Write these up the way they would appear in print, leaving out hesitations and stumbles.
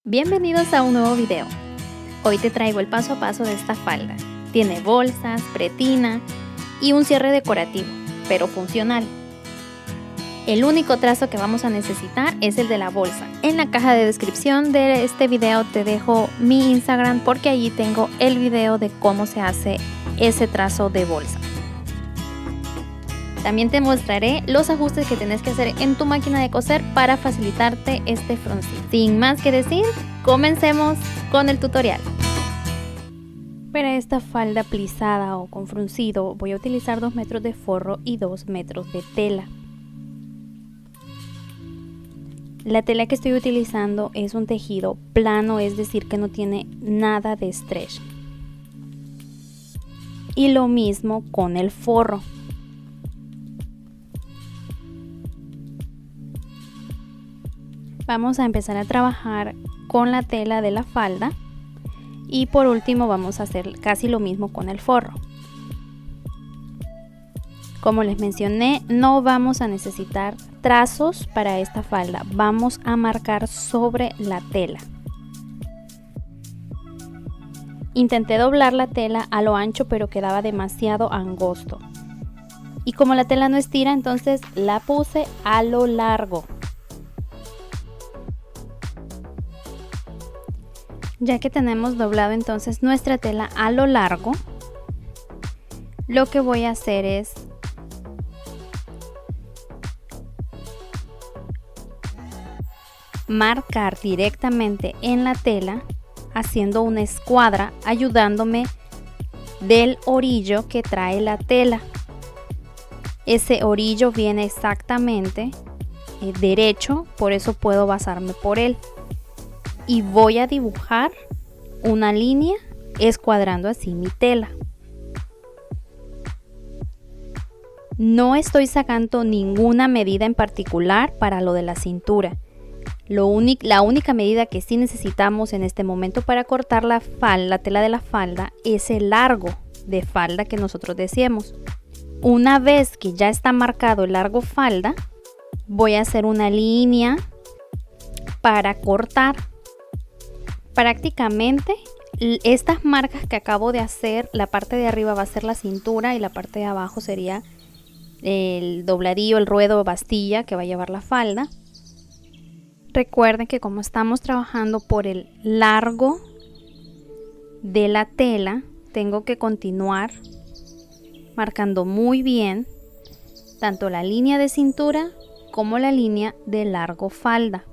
Bienvenidos a un nuevo video. Hoy te traigo el paso a paso de esta falda. Tiene bolsas, pretina y un cierre decorativo, pero funcional. El único trazo que vamos a necesitar es el de la bolsa. En la caja de descripción de este video te dejo mi Instagram porque allí tengo el video de cómo se hace ese trazo de bolsa. También te mostraré los ajustes que tienes que hacer en tu máquina de coser para facilitarte este fruncido. Sin más que decir, comencemos con el tutorial. Para esta falda plisada o con fruncido voy a utilizar 2 metros de forro y 2 metros de tela. La tela que estoy utilizando es un tejido plano, es decir que no tiene nada de stretch. Y lo mismo con el forro. Vamos a empezar a trabajar con la tela de la falda y por último vamos a hacer casi lo mismo con el forro. Como les mencioné, no vamos a necesitar trazos para esta falda, vamos a marcar sobre la tela. Intenté doblar la tela a lo ancho pero quedaba demasiado angosto y como la tela no estira, entonces la puse a lo largo. Ya que tenemos doblado entonces nuestra tela a lo largo, lo que voy a hacer es marcar directamente en la tela haciendo una escuadra, ayudándome del orillo que trae la tela. Ese orillo viene exactamente derecho, por eso puedo basarme por él. Y voy a dibujar una línea escuadrando así mi tela. No estoy sacando ninguna medida en particular para lo de la cintura. La única medida que sí necesitamos en este momento para cortar la tela de la falda es el largo de falda que nosotros deseemos. Una vez que ya está marcado el largo falda, voy a hacer una línea para cortar. Prácticamente estas marcas que acabo de hacer, la parte de arriba va a ser la cintura y la parte de abajo sería el dobladillo, el ruedo o bastilla que va a llevar la falda. Recuerden que como estamos trabajando por el largo de la tela, tengo que continuar marcando muy bien tanto la línea de cintura como la línea de largo falda.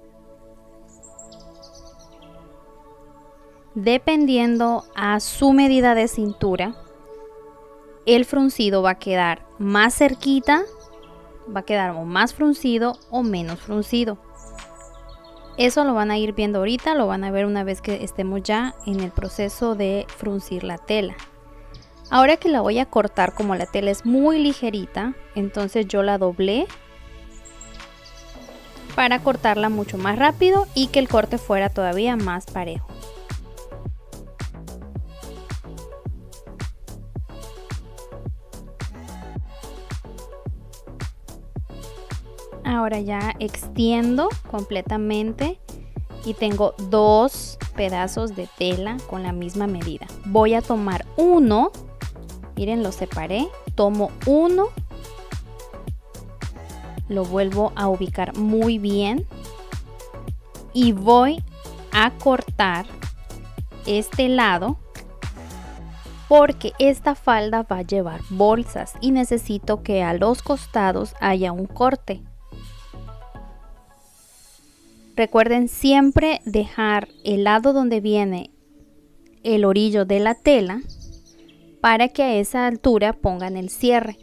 Dependiendo a su medida de cintura, el fruncido va a quedar más cerquita, va a quedar o más fruncido o menos fruncido. Eso lo van a ir viendo ahorita, lo van a ver una vez que estemos ya en el proceso de fruncir la tela. Ahora que la voy a cortar, como la tela es muy ligerita, entonces yo la doblé para cortarla mucho más rápido y que el corte fuera todavía más parejo. Ahora ya extiendo completamente y tengo 2 pedazos de tela con la misma medida. Voy a tomar uno, miren, lo separé, tomo uno, lo vuelvo a ubicar muy bien y voy a cortar este lado porque esta falda va a llevar bolsas y necesito que a los costados haya un corte. Recuerden siempre dejar el lado donde viene el orillo de la tela para que a esa altura pongan el cierre.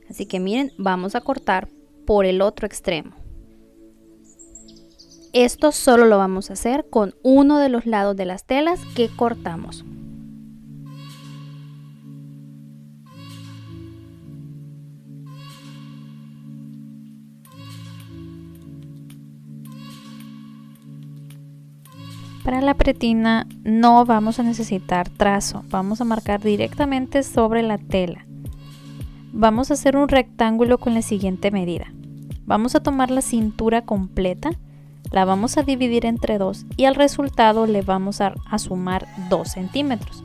Así que miren, vamos a cortar por el otro extremo. Esto solo lo vamos a hacer con uno de los lados de las telas que cortamos. Para la pretina no vamos a necesitar trazo, vamos a marcar directamente sobre la tela. Vamos a hacer un rectángulo con la siguiente medida. Vamos a tomar la cintura completa, La vamos a dividir entre 2 y al resultado le vamos a sumar 2 centímetros.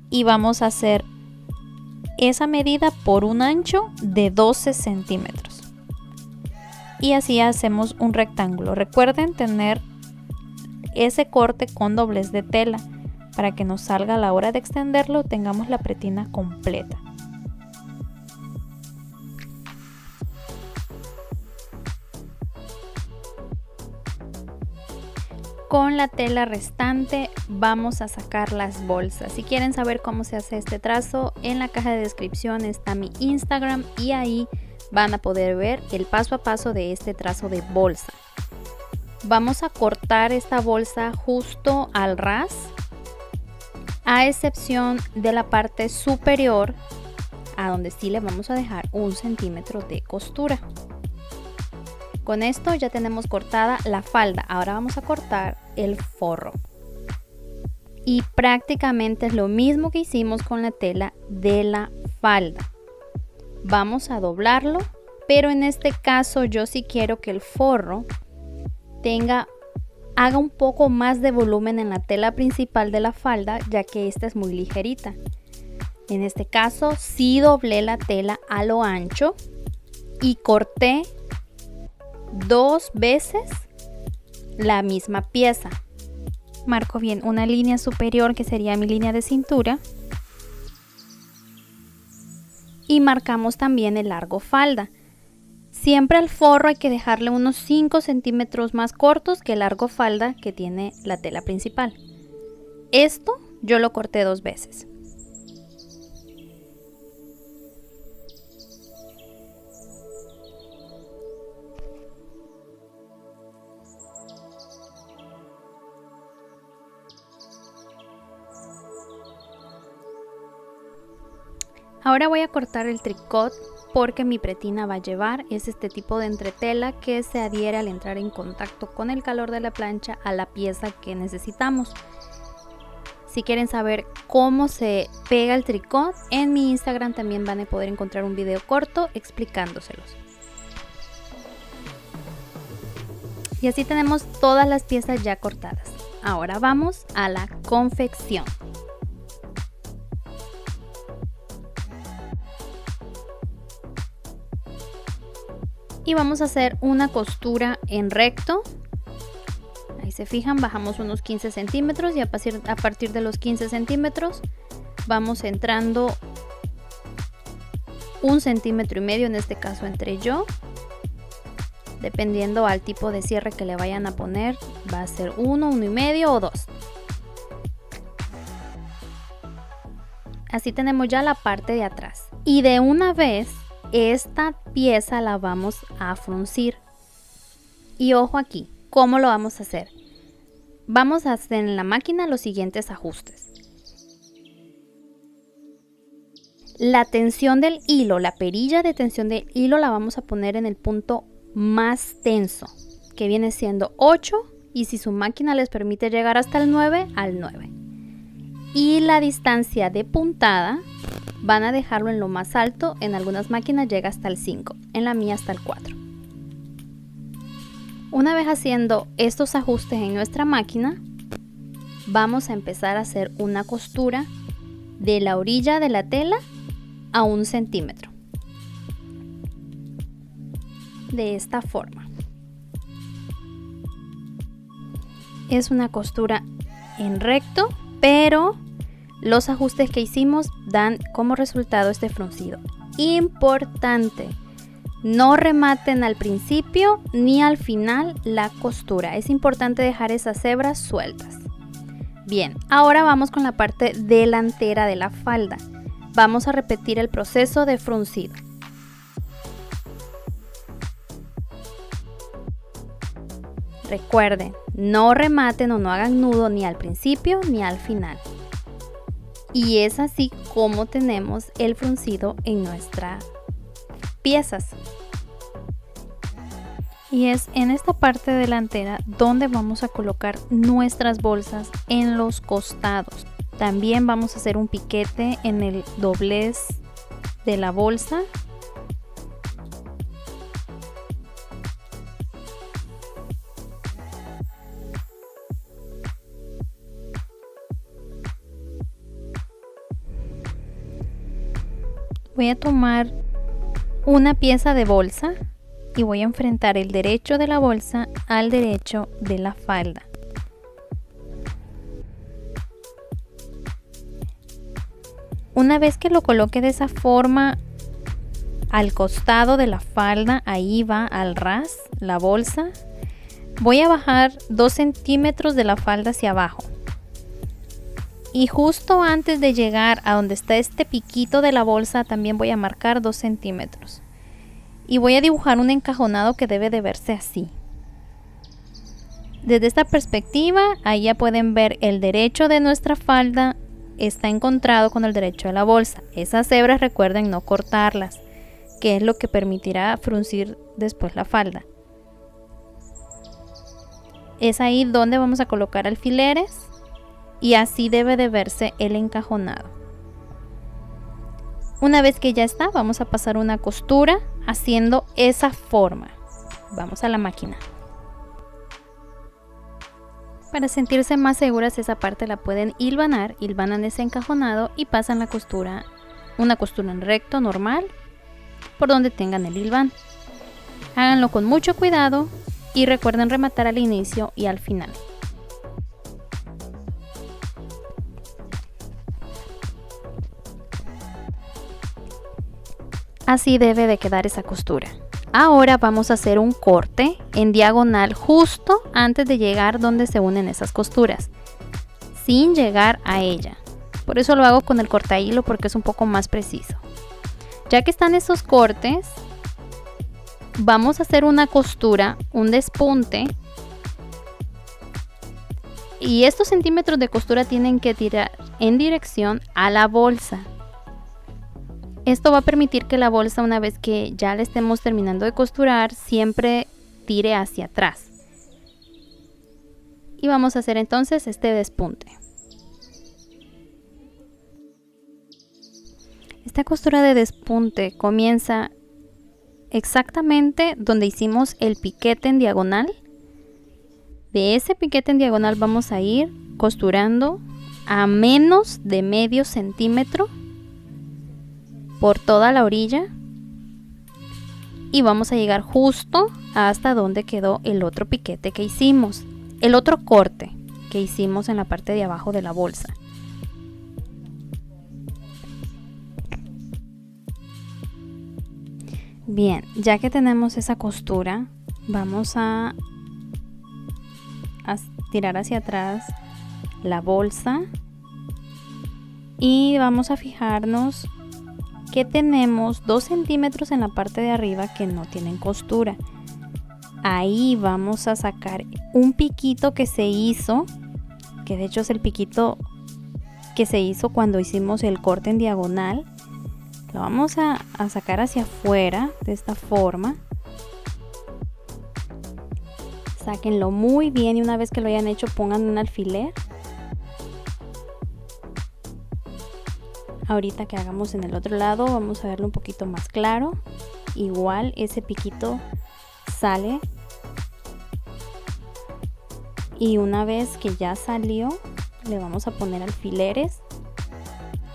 Y vamos a hacer esa medida por un ancho de 12 centímetros. Y así hacemos un rectángulo. Recuerden tener ese corte con doblez de tela para que nos salga a la hora de extenderlo, tengamos la pretina completa. Con la tela restante vamos a sacar las bolsas. Si quieren saber cómo se hace este trazo, en la caja de descripción está mi Instagram y ahí van a poder ver el paso a paso de este trazo de bolsa. Vamos a cortar esta bolsa justo al ras, a excepción de la parte superior, a donde sí le vamos a dejar 1 centímetro de costura. Con esto ya tenemos cortada la falda. Ahora vamos a cortar el forro. Y prácticamente es lo mismo que hicimos con la tela de la falda. Vamos a doblarlo, pero en este caso yo sí quiero que el forro haga un poco más de volumen en la tela principal de la falda, ya que esta es muy ligerita. En este caso sí doblé la tela a lo ancho y corté 2 veces la misma pieza. Marco bien una línea superior que sería mi línea de cintura y marcamos también el largo falda. Siempre al forro hay que dejarle unos 5 centímetros más cortos que el largo falda que tiene la tela principal. Esto yo lo corté 2 veces. Ahora voy a cortar el tricot porque mi pretina va a llevar este tipo de entretela que se adhiere al entrar en contacto con el calor de la plancha a la pieza que necesitamos. Si quieren saber cómo se pega el tricot, en mi Instagram también van a poder encontrar un video corto explicándoselos. Y así tenemos todas las piezas ya cortadas. Ahora vamos a la confección. Y vamos a hacer una costura en recto. Ahí se fijan, bajamos unos 15 centímetros y a partir de los 15 centímetros vamos entrando 1,5 centímetros en este caso entre yo. Dependiendo al tipo de cierre que le vayan a poner, va a ser 1, 1,5 o 2. Así tenemos ya la parte de atrás. Y de una vez esta pieza la vamos a fruncir. Y ojo aquí, ¿cómo lo vamos a hacer? Vamos a hacer en la máquina los siguientes ajustes. La tensión del hilo, la perilla de tensión del hilo la vamos a poner en el punto más tenso, que viene siendo 8, y si su máquina les permite llegar hasta el 9, al 9. Y la distancia de puntada van a dejarlo en lo más alto. En algunas máquinas llega hasta el 5, en la mía hasta el 4. Una vez haciendo estos ajustes en nuestra máquina, vamos a empezar a hacer una costura de la orilla de la tela a 1 centímetro. De esta forma. Es una costura en recto, pero los ajustes que hicimos dan como resultado este fruncido. Importante, no rematen al principio ni al final la costura. Es importante dejar esas hebras sueltas. Bien, ahora vamos con la parte delantera de la falda. Vamos a repetir el proceso de fruncido. Recuerden, no rematen o no hagan nudo ni al principio ni al final. Y es así como tenemos el fruncido en nuestras piezas. Y es en esta parte delantera donde vamos a colocar nuestras bolsas en los costados. También vamos a hacer un piquete en el doblez de la bolsa. Voy a tomar una pieza de bolsa y voy a enfrentar el derecho de la bolsa al derecho de la falda. Una vez que lo coloque de esa forma al costado de la falda, ahí va al ras la bolsa, voy a bajar 2 centímetros de la falda hacia abajo. Y justo antes de llegar a donde está este piquito de la bolsa, también voy a marcar 2 centímetros. Y voy a dibujar un encajonado que debe de verse así. Desde esta perspectiva, ahí ya pueden ver el derecho de nuestra falda está encontrado con el derecho de la bolsa. Esas hebras recuerden no cortarlas, que es lo que permitirá fruncir después la falda. Es ahí donde vamos a colocar alfileres y así debe de verse el encajonado. Una vez que ya está, vamos a pasar una costura haciendo esa forma. Vamos a la máquina. Para sentirse más seguras, esa parte la pueden hilvanar, hilvanan ese encajonado y pasan la costura, una costura en recto normal por donde tengan el hilván. Háganlo con mucho cuidado y recuerden rematar al inicio y al final. Así debe de quedar esa costura. Ahora vamos a hacer un corte en diagonal justo antes de llegar donde se unen esas costuras, sin llegar a ella. Por eso lo hago con el cortahilo, porque es un poco más preciso. Ya que están esos cortes, vamos a hacer una costura, un despunte. Y estos centímetros de costura tienen que tirar en dirección a la bolsa. Esto va a permitir que la bolsa, una vez que ya la estemos terminando de costurar, siempre tire hacia atrás. Y vamos a hacer entonces este despunte. Esta costura de despunte comienza exactamente donde hicimos el piquete en diagonal. De ese piquete en diagonal vamos a ir costurando a menos de medio centímetro por toda la orilla y vamos a llegar justo hasta donde quedó el otro piquete que hicimos, el otro corte que hicimos en la parte de abajo de la bolsa. Bien, ya que tenemos esa costura, vamos a tirar hacia atrás la bolsa y vamos a fijarnos que tenemos 2 centímetros en la parte de arriba que no tienen costura. Ahí vamos a sacar un piquito que se hizo, que de hecho es el piquito que se hizo cuando hicimos el corte en diagonal. Lo vamos a sacar hacia afuera de esta forma. Sáquenlo muy bien y una vez que lo hayan hecho, pongan un alfiler. Ahorita que hagamos en el otro lado, vamos a verlo un poquito más claro. Igual ese piquito sale. Y una vez que ya salió, le vamos a poner alfileres.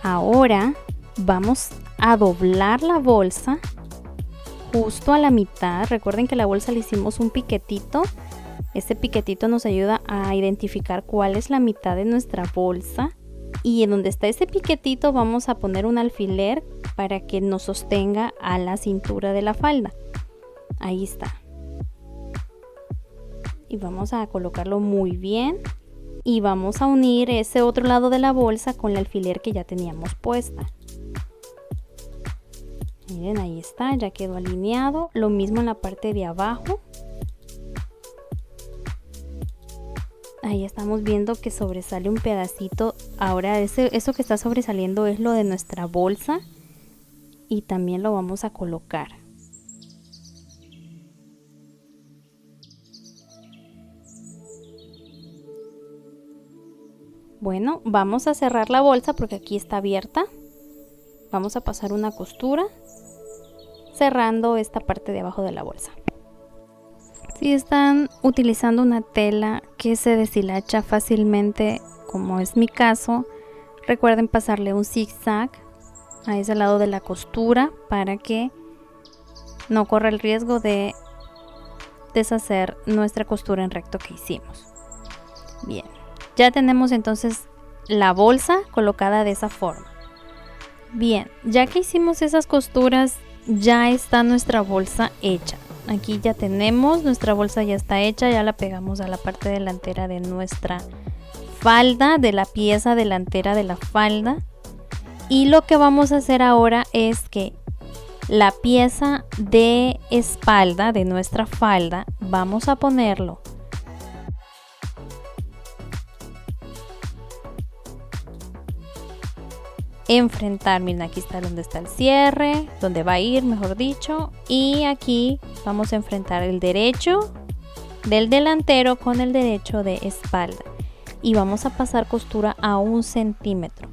Ahora vamos a doblar la bolsa justo a la mitad. Recuerden que la bolsa le hicimos un piquetito. Este piquetito nos ayuda a identificar cuál es la mitad de nuestra bolsa. Y en donde está ese piquetito vamos a poner un alfiler para que nos sostenga a la cintura de la falda. Ahí está. Y vamos a colocarlo muy bien. Y vamos a unir ese otro lado de la bolsa con el alfiler que ya teníamos puesta. Miren, ahí está, ya quedó alineado. Lo mismo en la parte de abajo. Ahí estamos viendo que sobresale un pedacito. Ahora eso que está sobresaliendo es lo de nuestra bolsa. Y también lo vamos a colocar. Bueno, vamos a cerrar la bolsa porque aquí está abierta. Vamos a pasar una costura cerrando esta parte de abajo de la bolsa. Si están utilizando una tela que se deshilacha fácilmente, como es mi caso, recuerden pasarle un zigzag a ese lado de la costura para que no corra el riesgo de deshacer nuestra costura en recto que hicimos. Bien, ya tenemos entonces la bolsa colocada de esa forma. Bien, ya que hicimos esas costuras, ya está nuestra bolsa hecha. Aquí ya tenemos, nuestra bolsa ya está hecha, ya la pegamos a la parte delantera de nuestra falda, de la pieza delantera de la falda. Y lo que vamos a hacer ahora es que la pieza de espalda de nuestra falda, vamos a ponerlo enfrentar, miren, aquí está donde está el cierre, donde va a ir, mejor dicho, y aquí vamos a enfrentar el derecho del delantero con el derecho de espalda y vamos a pasar costura a 1 centímetro.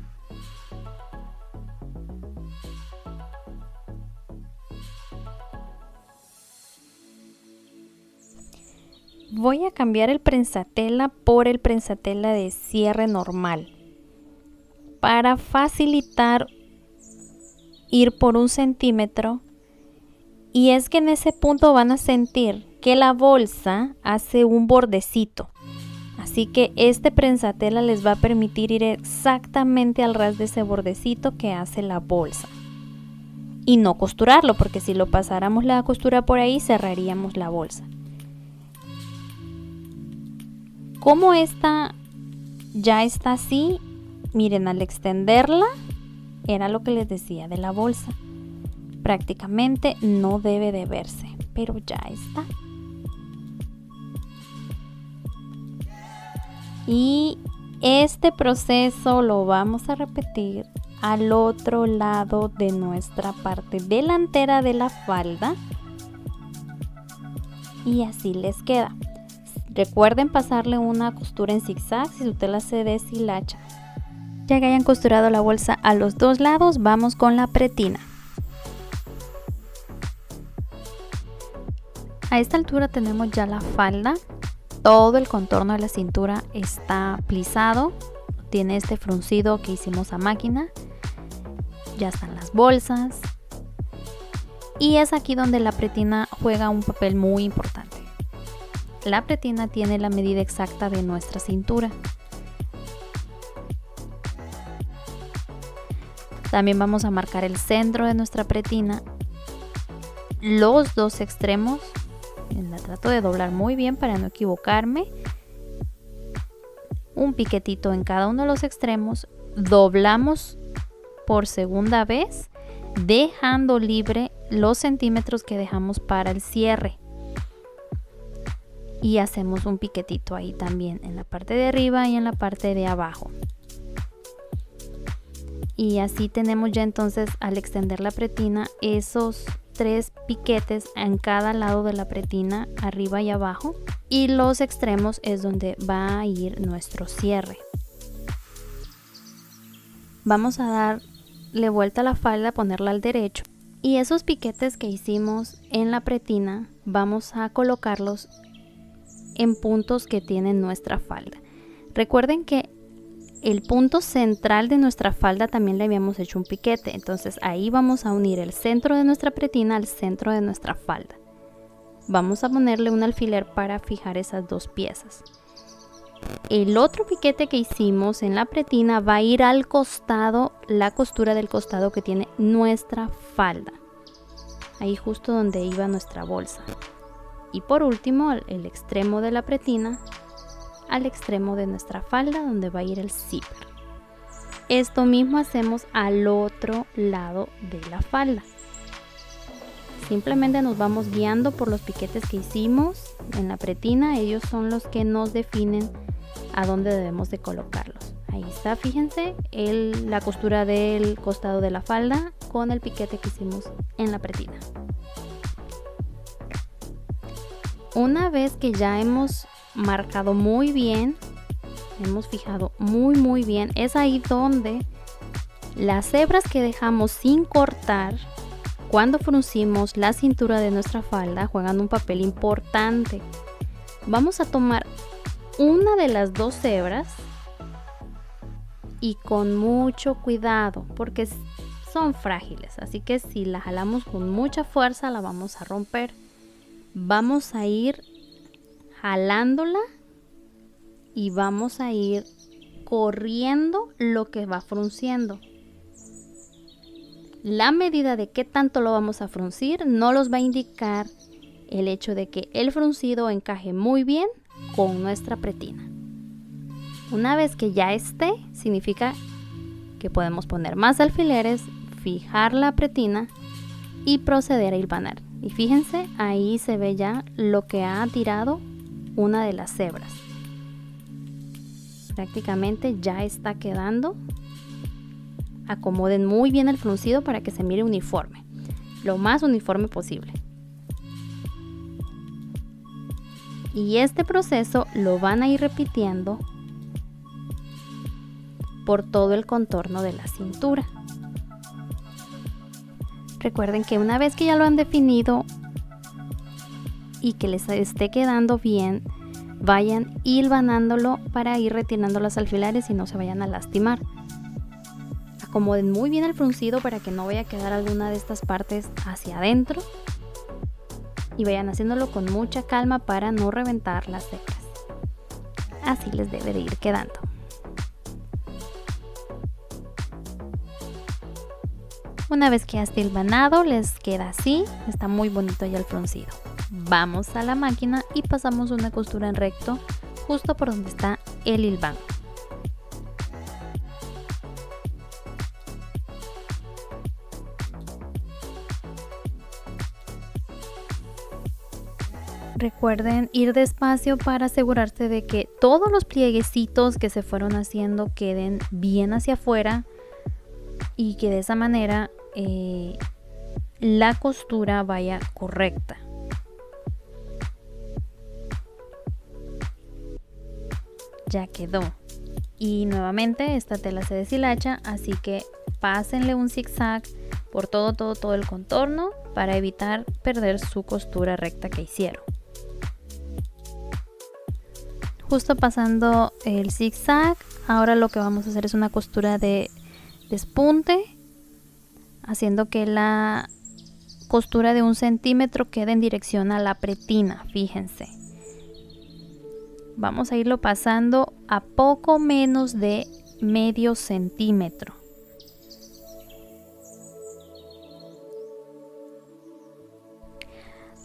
Voy a cambiar el prensatela por el prensatela de cierre normal para facilitar ir por 1 centímetro, y es que en ese punto van a sentir que la bolsa hace un bordecito, así que este prensatela les va a permitir ir exactamente al ras de ese bordecito que hace la bolsa y no costurarlo, porque si lo pasáramos la costura por ahí cerraríamos la bolsa. Como esta ya está así, miren, al extenderla, era lo que les decía de la bolsa. Prácticamente no debe de verse, pero ya está. Y este proceso lo vamos a repetir al otro lado de nuestra parte delantera de la falda. Y así les queda. Recuerden pasarle una costura en zigzag si su tela se deshilacha. Ya que hayan costurado la bolsa a los 2 lados, vamos con la pretina. A esta altura tenemos ya la falda. Todo el contorno de la cintura está plisado. Tiene este fruncido que hicimos a máquina. Ya están las bolsas. Y es aquí donde la pretina juega un papel muy importante. La pretina tiene la medida exacta de nuestra cintura. También vamos a marcar el centro de nuestra pretina, los 2 extremos. La trato de doblar muy bien para no equivocarme. Un piquetito en cada uno de los extremos. Doblamos por segunda vez, dejando libre los centímetros que dejamos para el cierre. Y hacemos un piquetito ahí también en la parte de arriba y en la parte de abajo. Y así tenemos ya entonces, al extender la pretina, esos 3 piquetes en cada lado de la pretina, arriba y abajo. Y los extremos es donde va a ir nuestro cierre. Vamos a darle vuelta a la falda, ponerla al derecho. Y esos piquetes que hicimos en la pretina, vamos a colocarlos en puntos que tiene nuestra falda. Recuerden que el punto central de nuestra falda también le habíamos hecho un piquete, entonces ahí vamos a unir el centro de nuestra pretina al centro de nuestra falda. Vamos a ponerle un alfiler para fijar esas 2 piezas. El otro piquete que hicimos en la pretina va a ir al costado, la costura del costado que tiene nuestra falda, ahí justo donde iba nuestra bolsa. Y por último, el extremo de la pretina al extremo de nuestra falda donde va a ir el zipper. Esto mismo hacemos al otro lado de la falda. Simplemente nos vamos guiando por los piquetes que hicimos en la pretina. Ellos son los que nos definen a dónde debemos de colocarlos. Ahí está, fíjense, la costura del costado de la falda con el piquete que hicimos en la pretina. Una vez que ya hemos marcado muy bien, hemos fijado muy bien, es ahí donde las hebras que dejamos sin cortar cuando fruncimos la cintura de nuestra falda juegan un papel importante. Vamos a tomar una de las 2 hebras y con mucho cuidado, porque son frágiles, así que si la jalamos con mucha fuerza la vamos a romper. Vamos a ir jalándola y vamos a ir corriendo lo que va frunciendo. La medida de qué tanto lo vamos a fruncir no los va a indicar el hecho de que el fruncido encaje muy bien con nuestra pretina. Una vez que ya esté, significa que podemos poner más alfileres, fijar la pretina y proceder a hilvanar. Y fíjense, ahí se ve ya lo que ha tirado una de las hebras. Prácticamente ya está quedando. Acomoden muy bien el fruncido para que se mire uniforme, lo más uniforme posible. Y este proceso lo van a ir repitiendo por todo el contorno de la cintura. Recuerden que una vez que ya lo han definido y que les esté quedando bien, vayan hilvanándolo para ir retirando los alfileres y no se vayan a lastimar. Acomoden muy bien el fruncido para que no vaya a quedar alguna de estas partes hacia adentro y vayan haciéndolo con mucha calma para no reventar las hebras. Así les debe de ir quedando. Una vez que ya esté hilvanado, les queda así, está muy bonito ya el fruncido. Vamos a la máquina y pasamos una costura en recto justo por donde está el hilván. Recuerden ir despacio para asegurarse de que todos los plieguecitos que se fueron haciendo queden bien hacia afuera y que de esa manera la costura vaya correcta. Ya quedó. Y nuevamente esta tela se deshilacha, así que pásenle un zigzag por todo el contorno para evitar perder su costura recta que hicieron. Justo pasando el zigzag, ahora lo que vamos a hacer es una costura de despunte, haciendo que la costura de 1 centímetro quede en dirección a la pretina. Fíjense, vamos a irlo pasando a poco menos de medio centímetro.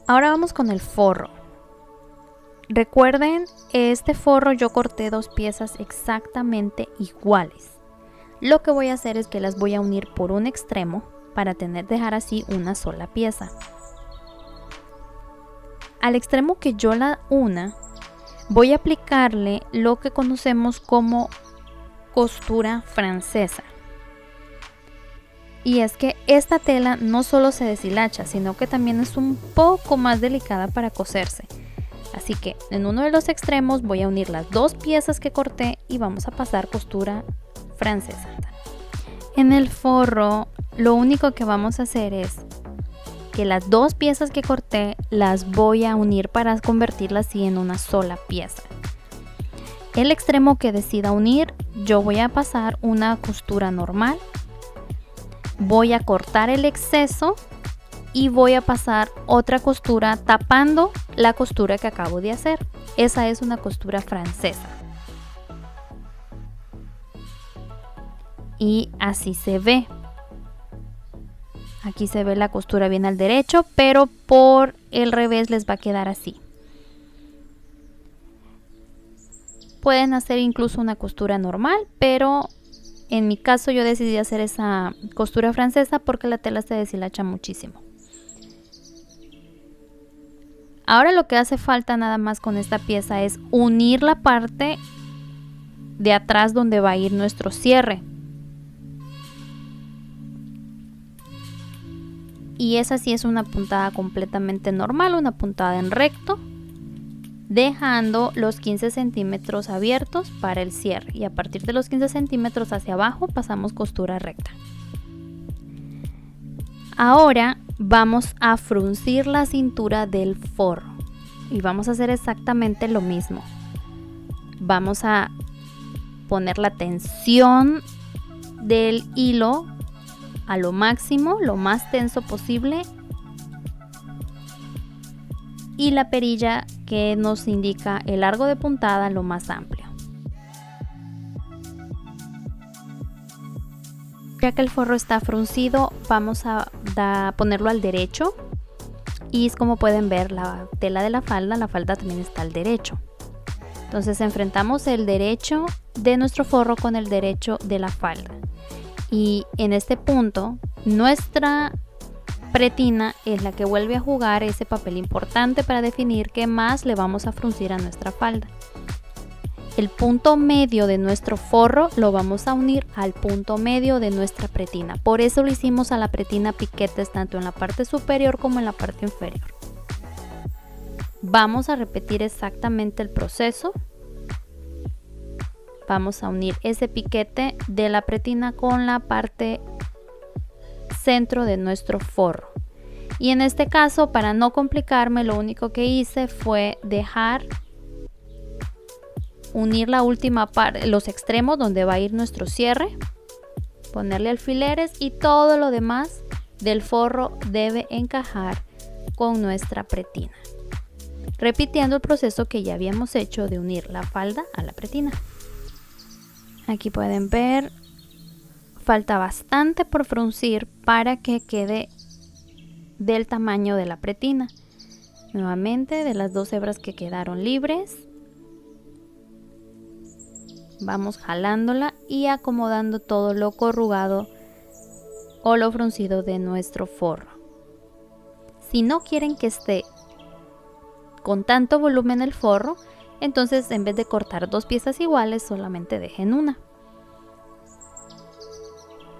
Ahora vamos con el forro. Recuerden, este forro yo corté 2 piezas exactamente iguales. Lo que voy a hacer es que las voy a unir por un extremo para dejar así una sola pieza. Al extremo que yo la una, voy a aplicarle lo que conocemos como costura francesa. Y es que esta tela no solo se deshilacha, sino que también es un poco más delicada para coserse. Así que en uno de los extremos voy a unir las 2 piezas que corté y vamos a pasar costura francesa. En el forro lo único que vamos a hacer es que las 2 piezas que corté las voy a unir para convertirlas así en una sola pieza. El extremo que decida unir, yo voy a pasar una costura normal, voy a cortar el exceso y voy a pasar otra costura tapando la costura que acabo de hacer. Esa es una costura francesa. Y así se ve. Aquí se ve la costura bien al derecho, pero por el revés les va a quedar así. Pueden hacer incluso una costura normal, pero en mi caso yo decidí hacer esa costura francesa porque la tela se deshilacha muchísimo. Ahora lo que hace falta nada más con esta pieza es unir la parte de atrás donde va a ir nuestro cierre. Y esa sí es una puntada completamente normal, una puntada en recto, dejando los 15 centímetros abiertos para el cierre. Y a partir de los 15 centímetros hacia abajo pasamos costura recta. Ahora vamos a fruncir la cintura del forro y vamos a hacer exactamente lo mismo. Vamos a poner la tensión del hilo a lo máximo, lo más tenso posible, y la perilla que nos indica el largo de puntada lo más amplio. Ya que el forro está fruncido, vamos a ponerlo al derecho, y es como pueden ver la tela de la falda también está al derecho. Entonces enfrentamos el derecho de nuestro forro con el derecho de la falda, y en este punto nuestra pretina es la que vuelve a jugar ese papel importante para definir qué más le vamos a fruncir a nuestra falda. El punto medio de nuestro forro lo vamos a unir al punto medio de nuestra pretina. Por eso lo hicimos a la pretina piquetes tanto en la parte superior como en la parte inferior. Vamos a repetir exactamente el proceso. Vamos a unir ese piquete de la pretina con la parte centro de nuestro forro. Y en este caso, para no complicarme, lo único que hice fue dejar unir la última parte, los extremos donde va a ir nuestro cierre, ponerle alfileres, y todo lo demás del forro debe encajar con nuestra pretina, repitiendo el proceso que ya habíamos hecho de unir la falda a la pretina. Aquí pueden ver, falta bastante por fruncir para que quede del tamaño de la pretina. Nuevamente, de las 2 hebras que quedaron libres, vamos jalándola y acomodando todo lo corrugado o lo fruncido de nuestro forro. Si no quieren que esté con tanto volumen el forro, entonces en vez de cortar 2 piezas iguales, solamente dejen una.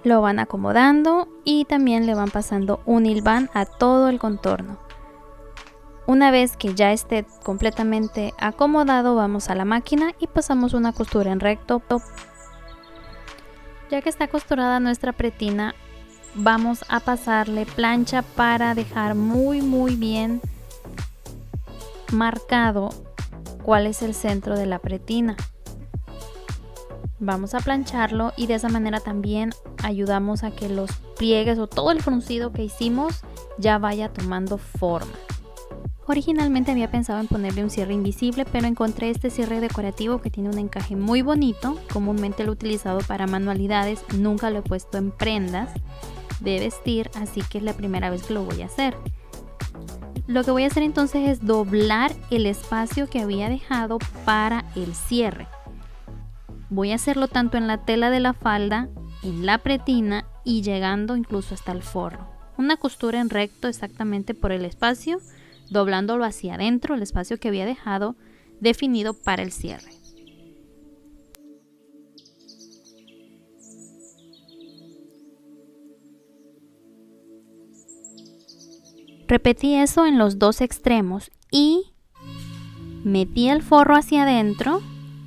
Lo van acomodando y también le van pasando un hilván a todo el contorno. Una vez que ya esté completamente acomodado, vamos a la máquina y pasamos una costura en recto. Ya que está costurada nuestra pretina, vamos a pasarle plancha para dejar muy bien marcado cuál es el centro de la pretina. Vamos a plancharlo y de esa manera también ayudamos a que los pliegues o todo el fruncido que hicimos ya vaya tomando forma. Originalmente había pensado en ponerle un cierre invisible, pero encontré este cierre decorativo que tiene un encaje muy bonito. Comúnmente lo he utilizado para manualidades, nunca lo he puesto en prendas de vestir, así que es la primera vez que lo voy a hacer. Lo que voy a hacer entonces es doblar el espacio que había dejado para el cierre. Voy a hacerlo tanto en la tela de la falda, en la pretina y llegando incluso hasta el forro. Una costura en recto exactamente por el espacio, doblándolo hacia adentro, el espacio que había dejado definido para el cierre. Repetí eso en los 2 extremos y metí el forro hacia adentro,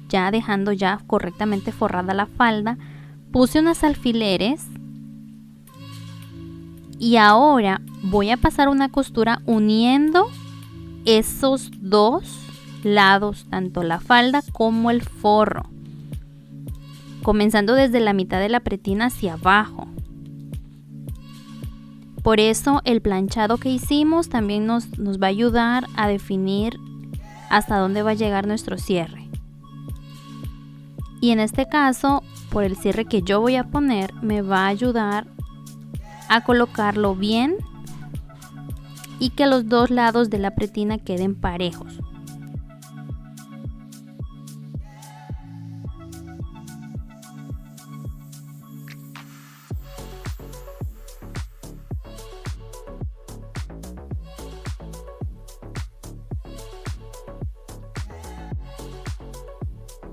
ya dejando ya correctamente forrada la falda, puse unos alfileres y ahora voy a pasar una costura uniendo esos 2 lados, tanto la falda como el forro, comenzando desde la mitad de la pretina hacia abajo. Por eso el planchado que hicimos también nos va a ayudar a definir hasta dónde va a llegar nuestro cierre. Y en este caso, por el cierre que yo voy a poner, me va a ayudar a colocarlo bien y que los 2 lados de la pretina queden parejos.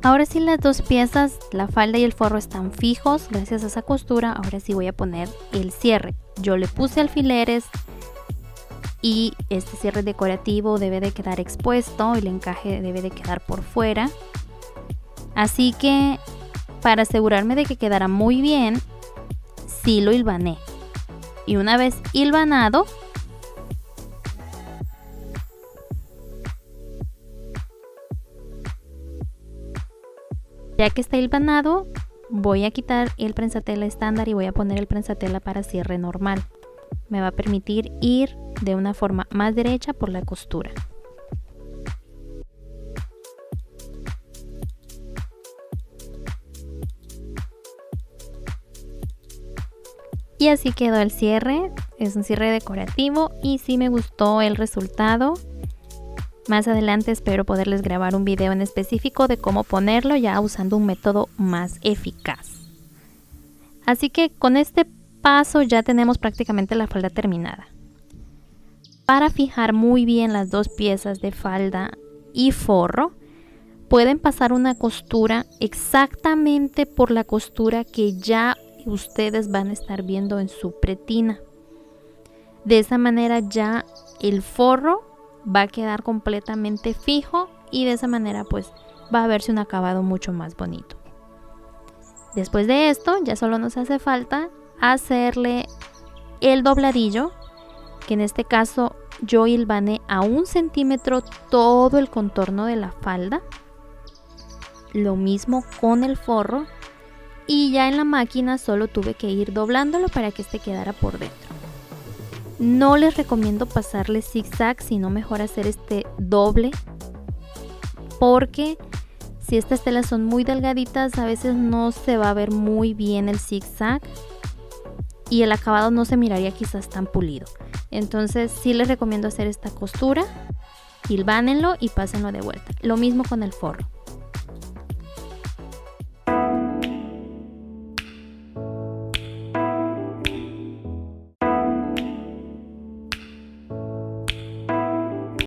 Ahora sí, las 2 piezas, la falda y el forro, están fijos gracias a esa costura. Ahora sí voy a poner el cierre. Yo le puse alfileres y este cierre decorativo debe de quedar expuesto, el encaje debe de quedar por fuera. Así que para asegurarme de que quedara muy bien, sí lo hilvané. Y una vez hilvanado, ya que está hilvanado, voy a quitar el prensatela estándar y voy a poner el prensatela para cierre normal. Me va a permitir ir de una forma más derecha por la costura. Y así quedó el cierre. Es un cierre decorativo y sí me gustó el resultado. Más adelante espero poderles grabar un video en específico de cómo ponerlo, ya usando un método más eficaz. Así que con este paso ya tenemos prácticamente la falda terminada. Para fijar muy bien las dos piezas de falda y forro, pueden pasar una costura exactamente por la costura que ya ustedes van a estar viendo en su pretina. De esa manera ya el forro va a quedar completamente fijo y de esa manera pues va a verse un acabado mucho más bonito. Después de esto ya solo nos hace falta hacerle el dobladillo, que en este caso yo hilvané a 1 centímetro todo el contorno de la falda. Lo mismo con el forro. Y ya en la máquina solo tuve que ir doblándolo para que este quedara por dentro. No les recomiendo pasarle zigzag, sino mejor hacer este doble, porque si estas telas son muy delgaditas a veces no se va a ver muy bien el zigzag y el acabado no se miraría quizás tan pulido. Entonces sí les recomiendo hacer esta costura, hilvánenlo y pásenlo de vuelta. Lo mismo con el forro.